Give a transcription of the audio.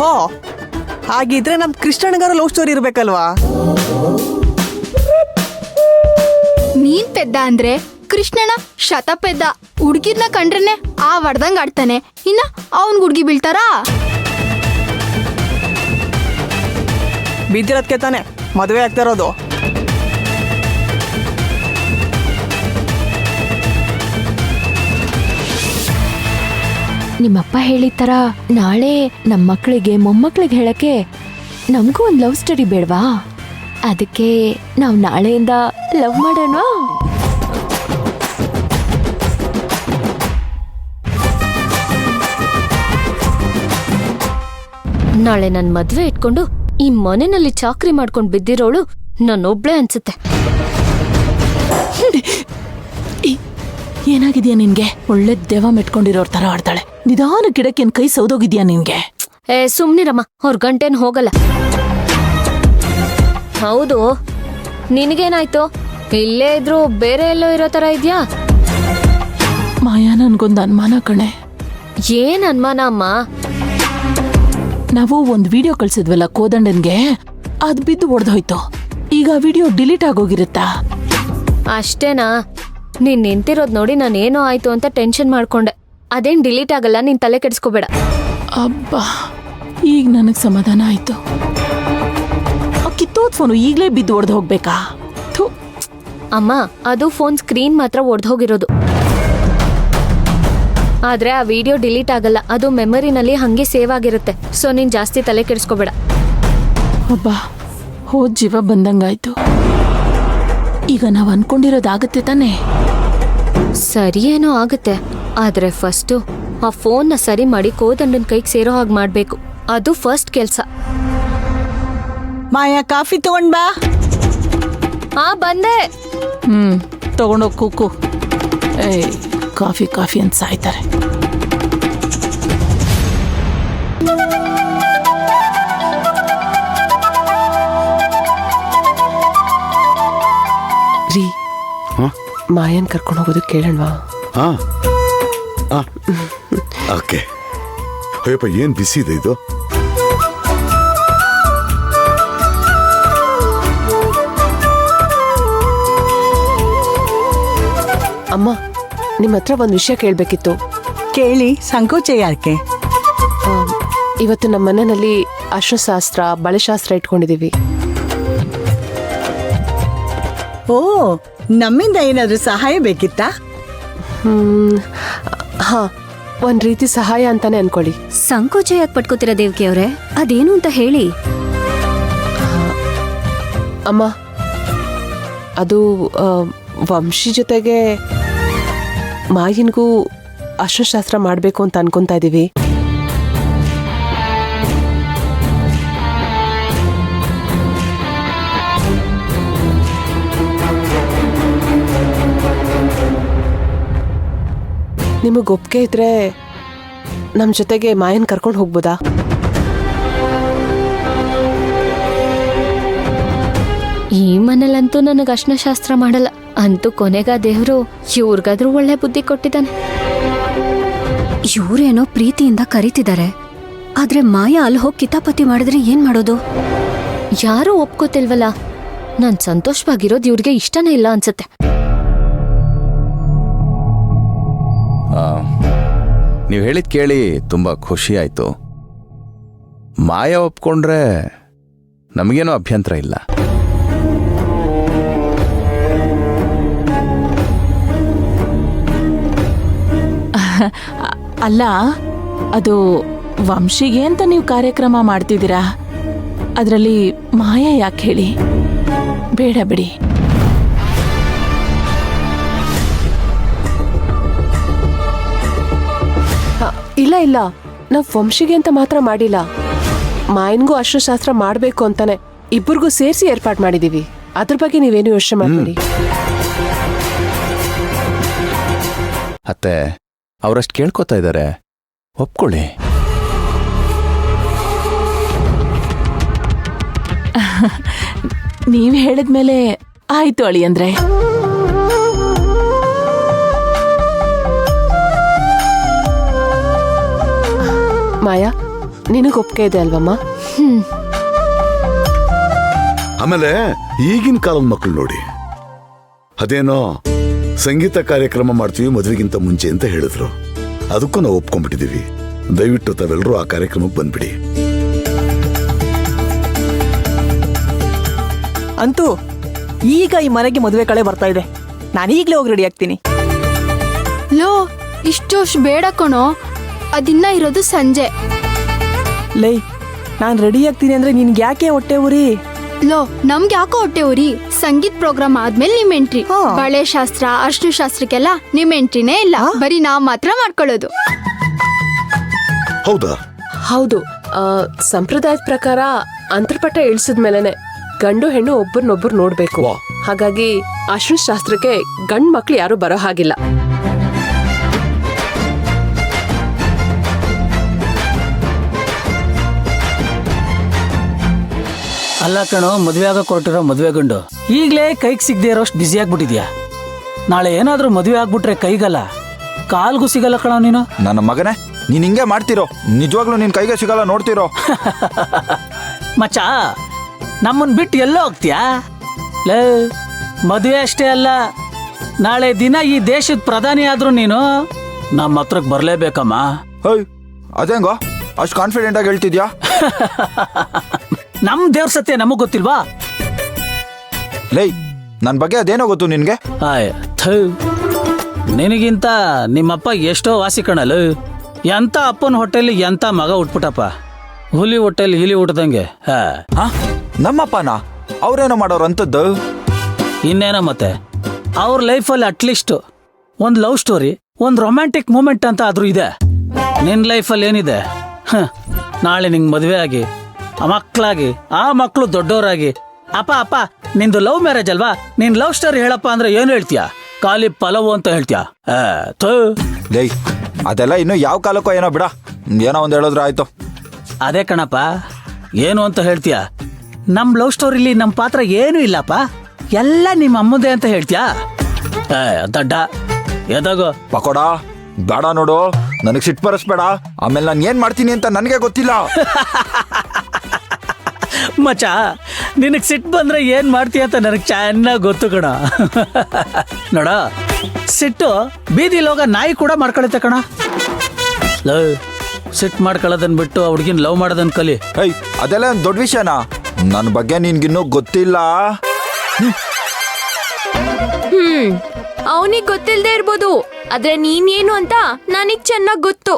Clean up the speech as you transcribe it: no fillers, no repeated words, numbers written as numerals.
ಹೋ, ಹಾಗಿದ್ರೆ ನಮ್ ಕೃಷ್ಣನಿಗಾರ ಲವ್ ಸ್ಟೋರಿ ಇರ್ಬೇಕಲ್ವಾ? ನೀನ್ ಪೆದ್ದ ಅಂದ್ರೆ ಕೃಷ್ಣನ ಶತಪೆದ್ದ. ಹುಡ್ಗಿರ್ನ ಕಂಡ್ರೇನೆ ಆ ಹೊಡ್ದಂಗ್ ಆಡ್ತಾನೆ, ಇನ್ನ ಅವನ್ ಹುಡ್ಗಿ ಬೀಳ್ತಾರಾ? ಬಿದ್ದಿರೋದ್ಕೆ ತಾನೆ ಮದುವೆ ಆಗ್ತಾ ಇರೋದು. ನಿಮ್ಮಪ್ಪ ಹೇಳಿದ ಥರ ನಾಳೆ ನಮ್ಮ ಮಕ್ಕಳಿಗೆ ಮೊಮ್ಮಕ್ಕಳಿಗೆ ಹೇಳಕ್ಕೆ ನಮಗೂ ಒಂದು ಲವ್ ಸ್ಟೋರಿ ಬೇಡವಾ? ಅದಕ್ಕೆ ನಾವು ನಾಳೆಯಿಂದ ಲವ್ ಮಾಡೋಣ. ನಾಳೆ ನನ್ನ ಮದ್ವೆ ಇಟ್ಕೊಂಡು ಈ ಮನೆಯಲ್ಲಿ ಚಾಕ್ರಿ ಮಾಡ್ಕೊಂಡು ಬಿದ್ದಿರೋಳು ನನ್ನೊಬ್ಳೆ ಅನ್ಸುತ್ತೆ. ಏನಾಗಿದ್ಯಾ ನಿನ್ಗೆ? ಒಳ್ಳೆ ದೆವ್ವ ಮೆಟ್ಕೊಂಡಿರೋರ್ ತರ ಆಡ್ತಾಳೆ. ನಿಧಾನ ಗಿಡಕ್ಕೆ ಕೈ ಸೌದೋಗಿದ್ಯಾ ನಿನ್ಗೆ? ಸುಮ್ನಿರಮ್ಮ, ಅವ್ರ ಗಂಟೇನ್ ಹೋಗಲ್ಲ. ಹೌದು, ನಿನಗೇನಾಯ್ತು? ಇಲ್ಲೇ ಇದ್ರು ಬೇರೆ ಎಲ್ಲೋ ಇರೋ ತರ ಇದ್ಯಾ? ಮಾಯಾ, ನನ್ಗೊಂದು ಅನುಮಾನ ಕಣೆ. ಏನ್ ಅನುಮಾನ ಅಮ್ಮ? ನಾವು ಒಂದ್ ವಿಡಿಯೋ ಕಳ್ಸಿದ್ವಲ್ಲ ಕೋದಂಡನ್ಗೆ, ಅದ್ ಬಿದ್ದು ಒಡ್ದೋಯ್ತು. ಈಗ ವಿಡಿಯೋ ಡಿಲೀಟ್ ಆಗೋಗಿರುತ್ತಾ? ಅಷ್ಟೇನಾ? ನೀನ್ ನಿಂತಿರೋದ್ ನೋಡಿ ನಾನೇನೋ ಆಯ್ತು ಅಂತ ಟೆನ್ಷನ್ ಮಾಡ್ಕೊಂಡೆ. ಅದೇನ್ ಡಿಲೀಟ್ ಆಗಲ್ಲ, ನೀನ್ ತಲೆ ಕೆಡಿಸ್ಕೋಬೇಡ. ಅಬ್ಬಾ, ಈಗ ನನಗ್ ಸಮಾಧಾನ ಆಯ್ತು. ಕಿತ್ತೋದ್ ಫೋನು ಈಗ್ಲೇ ಬಿದ್ದು ಒಡ್ದು ಹೋಗ್ಬೇಕಾ? ಅಮ್ಮ, ಅದು ಫೋನ್ ಸ್ಕ್ರೀನ್ ಮಾತ್ರ ಒಡ್ದು ಹೋಗಿರೋದು. ಆದ್ರೆ ಆ ವಿಡಿಯೋ ಡಿಲೀಟ್ ಆಗಲ್ಲ, ಅದು ಮೆಮೊರಿನಲ್ಲಿ ಹಂಗೆ ಸೇವ್ ಆಗಿರುತ್ತೆ. ಸೊ ನೀನ್ ಜಾಸ್ತಿ ತಲೆ ಕೆಡಿಸ್ಕೋಬೇಡ. ಅಬ್ಬಾ, ಹೋದ್ ಜೀವ ಬಂದಂಗಾಯ್ತು. ಈಗ ನಾವ್ ಅನ್ಕೊಂಡಿರೋದಾಗತ್ತೆ ತಾನೇ? ಸರಿ ಏನೋ ಆಗುತ್ತೆ, ಆದ್ರೆ ಫಸ್ಟು ಆ ಫೋನ್ನ ಸರಿ ಮಾಡಿ ಕೋದಂಡನ್ ಕೈಗೆ ಸೇರೋ ಹಾಗೆ ಮಾಡ್ಬೇಕು. ಅದು ಫಸ್ಟ್ ಕೆಲ್ಸ. ಮಾಯಾ, ಕಾಫಿ ತಗೊಂಡ್ ಬಾ. ಬಂದೆ. ತಗೊಂಡೋಗ್ ಕೂಕು. ಕಾಫಿ ಕಾಫಿ ಅಂತ ಸಾಯ್ತಾರೆ. ರೀ, ಮಾಯನ್ ಕರ್ಕೊಂಡು ಹೋಗೋದು ಕೇಳಣ್ವಾ? ಓಕೆ. ಅಯ್ಯಪ್ಪ, ಏನ್ ಬಿಸಿ ಇದೆ ಇದು. ಅಮ್ಮ, ನಿಮ್ಮ ಹತ್ರ ಒಂದು ವಿಷಯ ಕೇಳಬೇಕಿತ್ತು. ಕೇಳಿ, ಸಂಕೋಚ ಯಾಕೆ? ಇವತ್ತು ನಮ್ಮ ಮನೆಯಲ್ಲಿ ಅಶ್ವಶಾಸ್ತ್ರ, ಬಳೆಶಾಸ್ತ್ರ ಇಟ್ಕೊಂಡಿದೀವಿ. ಓ, ನಮ್ಮಿಂದ ಏನಾದ್ರೂ ಸಹಾಯ ಬೇಕಿತ್ತಾ? ಹಾ, ಒಂದ್ ರೀತಿ ಸಹಾಯ ಅಂತಾನೆ ಅನ್ಕೊಳ್ಳಿ. ಸಂಕೋಚ ಯಾಕೆ ಪಟ್ಕೋತೀರಾ ದೇವ್ಕಿ ಅವ್ರೆ? ಅದೇನು ಅಂತ ಹೇಳಿ. ಅಮ್ಮ, ಅದು ವಂಶಿ ಜೊತೆಗೆ ಮಾಯಿನ್ಗೂ ಅಶ್ವಶಾಸ್ತ್ರ ಮಾಡಬೇಕು ಅಂತ ಅನ್ಕೊಂತಾ ಇದೀವಿ. ನಿಮಗೆ ಒಪ್ಪಿಗೆ ಇದ್ರೆ ನಮ್ಮ ಜೊತೆಗೆ ಮಾಯನ್ ಕರ್ಕೊಂಡು ಹೋಗ್ಬೋದಾ? ಈ ಮನೇಲಂತೂ ನನಗೆ ಅಶ್ನಶಾಸ್ತ್ರ ಮಾಡಲ್ಲ. ಅಂತೂ ಕೊನೆಗ ದೇವ್ರು ಇವ್ರಿಗಾದ್ರೂ ಒಳ್ಳೆ ಬುದ್ಧಿ ಕೊಟ್ಟಿದ್ದಾನೆ. ಇವ್ರೇನೋ ಪ್ರೀತಿಯಿಂದ ಕರೀತಿದ್ದಾರೆ, ಆದ್ರೆ ಮಾಯಾ ಅಲ್ಲಿ ಹೋಗಿ ಕಿತಾಪತಿ ಮಾಡಿದ್ರೆ ಏನ್ ಮಾಡೋದು? ಯಾರೂ ಒಪ್ಕೋತಿಲ್ವಲ್ಲ. ನಾನ್ ಸಂತೋಷವಾಗಿರೋದು ಇವ್ರಿಗೆ ಇಷ್ಟನೇ ಇಲ್ಲ ಅನ್ಸುತ್ತೆ. ನೀವು ಹೇಳಿದ್ ಕೇಳಿ ತುಂಬಾ ಖುಷಿ ಆಯ್ತು. ಮಾಯಾ ಒಪ್ಕೊಂಡ್ರೆ ನಮಗೇನೋ ಅಭ್ಯಂತರ ಇಲ್ಲ. ಅಲ್ಲ, ಅದು ವಂಶಿಗೆ ಅಂತ ನೀವು ಕಾರ್ಯಕ್ರಮ ಮಾಡ್ತಿದ್ದೀರಾ, ಅದರಲ್ಲಿ ಮಾಯಾ ಯಾಕೆ ಹೇಳಿ? ಬೇಡ ಬಿಡಿ. ಇಲ್ಲ ಇಲ್ಲ, ನಾವು ವಂಶಿಗೆ ಅಂತ ಮಾತ್ರ ಮಾಡಿಲ್ಲ. ಮಾಯನ್ಗೂ ಅಶ್ವಶಾಸ್ತ್ರ ಮಾಡಬೇಕು ಅಂತಾನೆ ಇಬ್ಬರಿಗೂ ಸೇರಿಸಿ ಏರ್ಪಾಡು ಮಾಡಿದೀವಿ. ಅದ್ರ ಬಗ್ಗೆ ನೀವೇನು ಯೋಚನೆ ಮಾಡಬೇಡಿ. ಅತ್ತೆ, ಅವರಷ್ಟು ಕೇಳ್ಕೊತಾ ಇದ್ದಾರೆ, ಒಪ್ಕೊಳ್ಳಿ. ನೀವ್ ಹೇಳಿದ್ಮೇಲೆ ಆಯ್ತು ಅಳಿ. ಅಂದ್ರೆ ಮಾಯಾ, ನಿನಗ್ ಒಪ್ಪಿಗೆ ಇದೆ ಅಲ್ವಮ್ಮ? ಆಮೇಲೆ ಈಗಿನ ಕಾಲದ ಮಕ್ಕಳು ನೋಡಿ, ಅದೇನೋ ಸಂಗೀತ ಕಾರ್ಯಕ್ರಮ ಮಾಡ್ತೀವಿ ಮದುವೆಗಿಂತ ಮುಂಚೆ ಅಂತ ಹೇಳಿದ್ರು. ಅದಕ್ಕೂ ನಾವು ಒಪ್ಕೊಂಡ್ಬಿಟ್ಟಿದೀವಿ. ದಯವಿಟ್ಟು ತಾವೆಲ್ಲರೂ ಆ ಕಾರ್ಯಕ್ರಮಕ್ಕೆ ಬಂದ್ಬಿಡಿ. ಅಂತೂ ಈಗ ಈ ಮನೆಗೆ ಮದುವೆ ಕಳೆ ಬರ್ತಾ ಇದೆ. ನಾನು ಈಗಲೇ ಹೋಗಿ ರೆಡಿ ಆಗ್ತೀನಿ. ಲೋ ಇಷ್ಟೋಷ್ಟು ಬೇಡ ಕಣೋ, ಅದಿನ್ನ ಇರೋದು ಸಂಜೆ. ಲೈ, ನಾನು ರೆಡಿ ಆಗ್ತೀನಿ ಅಂದ್ರೆ ನಿನ್ಗೆ ಯಾಕೆ ಹೊಟ್ಟೆ ಉರಿ? ಲೋ ನಮ್ಗೆ ಯಾಕೋ ಹೊಟ್ಟೆ ಉರಿ? ಸಂಗೀತ್ ಪ್ರೋಗ್ರಾಮ್ ಆದ್ಮೇಲೆ ನಿಮ್ ಎಂಟ್ರಿ. ಹಾ. ಬಳೆ ಶಾಸ್ತ್ರ ಅರ್ಶಿನ ಶಾಸ್ತ್ರಕ್ಕೆಲ್ಲ ನಿಮ್ ಎಂಟ್ರಿನೇ ಇಲ್ಲ. ಬರೀ ನಾವ್ ಮಾತ್ರ ಮಾಡ್ಕೊಳ್ಳೋದು. ಹೌದಾ? ಹೌದು. ಸಂಪ್ರದಾಯದ ಪ್ರಕಾರ ಅಂತರ್ಪಟ ಇಳಿಸಿದ್ಮೇಲೆನೆ ಗಂಡು ಹೆಣ್ಣು ಒಬ್ಬರನ್ನೊಬ್ಬರು ನೋಡ್ಬೇಕು. ವಾ. ಹಾಗಾಗಿ ಅಶ್ರು ಶಾಸ್ತ್ರಕ್ಕೆ ಗಂಡ್ ಮಕ್ಳು ಯಾರು ಬರೋ ಹಾಗಿಲ್ಲ. ಅಲ್ಲ ಕಣೋ, ಮದುವೆ ಆಗಕ್ಕೆ ಹೊರಟಿರೋ ಮದುವೆ ಗಂಡು ಈಗಲೇ ಕೈಗೆ ಸಿಗದೆ ಇರೋಷ್ಟು ಬ್ಯುಸಿ ಆಗ್ಬಿಟ್ಟಿದ್ಯಾ. ನಾಳೆ ಏನಾದ್ರೂ ಮದುವೆ ಆಗ್ಬಿಟ್ರೆ ಕೈಗಲ್ಲ ಕಾಲ್ಗೂ ಸಿಗಲ್ಲ ಕಣೋ ನೀನು. ನನ್ನ ಮಗನೇ, ನೀನ್ ಹಿಂಗೆ ಮಾಡ್ತಿರೋ, ನಿಜವಾಗ್ಲೂ ನಿನ್ ಕೈಗೆ ಸಿಗಲ್ಲ ನೋಡ್ತಿರೋ. ಮಚ್ಚ, ನಮ್ಮನ್ ಬಿಟ್ಟು ಎಲ್ಲೋ ಹೋಗ್ತೀಯಾ? ಲೇ, ಮದುವೆ ಅಷ್ಟೇ ಅಲ್ಲ, ನಾಳೆ ದಿನ ಈ ದೇಶದ ಪ್ರಧಾನಿ ಆದ್ರೂ ನೀನು ನಮ್ಮ ಹತ್ರಕ್ಕೆ ಬರ್ಲೇಬೇಕಮ್ಮ. ಹೇಯ್, ಅದೇಂಗೋ ಅಷ್ಟು ಕಾನ್ಫಿಡೆಂಟ್ ಆಗಿ ಹೇಳ್ತಿದ್ಯಾ? ನಮ್ ದೇವ್ರ ಸತ್ಯ ನಮಗ್ ಗೊತ್ತಿಲ್ವಾ? ಲೈ, ನನ್ನ ಬಗ್ಗೆ ಅದೇನೋ ಗೊತ್ತು ನಿನ್ಗೆ? ಆಯ್ ಥೂ, ನಿನಗಿಂತ ನಿಮ್ಮಪ್ಪ ಎಷ್ಟೋ ವಾಸಿ ಕಣಲು. ಎಂತ ಅಪ್ಪನ ಹೊಟ್ಟೆಲಿ ಎಂತ ಮಗ ಉಟ್ಬಿಟ್ಟಪ್ಪ, ಹುಲಿ ಹೊಟ್ಟೆಲಿ ಹಿಲಿ ಉಟ್ದಂಗೆ. ಹಾ, ನಮ್ಮಪ್ಪನ ಅವ್ರೇನೋ ಮಾಡೋರು ಅಂತದ್ದು. ಇನ್ನೇನೋ ಮತ್ತೆ, ಅವ್ರ ಲೈಫಲ್ಲಿ ಅಟ್ಲೀಸ್ಟ್ ಒಂದು ಲವ್ ಸ್ಟೋರಿ, ಒಂದು ರೊಮ್ಯಾಂಟಿಕ್ ಮೂಮೆಂಟ್ ಅಂತ ಆದ್ರೂ ಇದೆ. ನಿನ್ನ ಲೈಫಲ್ಲಿ ಏನಿದೆ? ನಾಳೆ ನಿಂಗೆ ಮದುವೆ ಆಗಿ ಆ ಮಕ್ಕಳಾಗಿ, ಆ ಮಕ್ಕಳು ದೊಡ್ಡವರಾಗಿ, ಅಪ್ಪ ಅಪ್ಪ ನಿಂದು ಲವ್ ಮ್ಯಾರೇಜ್ ಅಲ್ವಾ, ನಿನ್ ಲವ್ ಸ್ಟೋರಿ ಹೇಳಪ್ಪ ಅಂದ್ರೆ ಏನು ಹೇಳ್ತೀಯ? ಖಾಲಿ ಪಲವು ಅಂತ ಹೇಳ್ತೀಯ? ಲೈ, ಅದೆಲ್ಲ ಇನ್ನು ಯಾವ ಕಾಲಕ್ಕೋ ಏನೋ ಬಿಡ, ಏನೋ ಒಂದು ಹೇಳಿದ್ರೆ ಆಯ್ತು. ಅದೇ ಕಣಪ್ಪ, ಏನು ಅಂತ ಹೇಳ್ತೀಯ? ನಮ್ ಲವ್ ಸ್ಟೋರಿಲಿ ನಮ್ಮ ಪಾತ್ರ ಏನು ಇಲ್ಲಪ್ಪ, ಎಲ್ಲ ನಿಮ್ಮ ಅಮ್ಮದೇ ಅಂತ ಹೇಳ್ತೀಯಾ? ದಡ್ಡ ಎದಾಗೋ ಪಕೋಡ ಬೇಡ ನೋಡು, ನನಗೆ ಸಿಟ್ಟು ಬರಸ್ಬೇಡ. ಆಮೇಲೆ ನಾನು ಏನ್ ಮಾಡ್ತೀನಿ ಅಂತ ನನಗೆ ಗೊತ್ತಿಲ್ಲ. ಮಚ, ನಿನಗೆ ಸಿಟ್ಟು ಬಂದ್ರೆ ಏನ್ ಮಾಡ್ತೀಯ ಅಂತ ನನಗೆ ಚೆನ್ನಾಗಿ ಗೊತ್ತು ಕಣ. ನೋಡ, ಸಿಟ್ಟು ಬೀದಿಲಿ ಹೋಗ ನಾಯಿ ಕೂಡ ಮಾಡ್ಕೊಳುತ್ತೆ ಕಣ. ಸಿಟ್ಟು ಮಾಡ್ಕೊಳ್ಳೋದನ್ ಬಿಟ್ಟು ಆ ಹುಡ್ಗಿನ ಲವ್ ಮಾಡೋದನ್ ಕಲಿ. ಹೇಯ್, ಅದೆಲ್ಲ ಒಂದು ದೊಡ್ಡ ವಿಷಯನಾ? ನನ್ನ ಬಗ್ಗೆ ನಿನ್ಗಿನ್ನೂ ಗೊತ್ತಿಲ್ಲ. ಅವನಿಗೆ ಗೊತ್ತಿಲ್ಲದೆ ಇರ್ಬೋದು, ಆದ್ರೆ ನೀನೇನು ಅಂತ ನನಗ್ ಚೆನ್ನಾಗ್ ಗೊತ್ತು.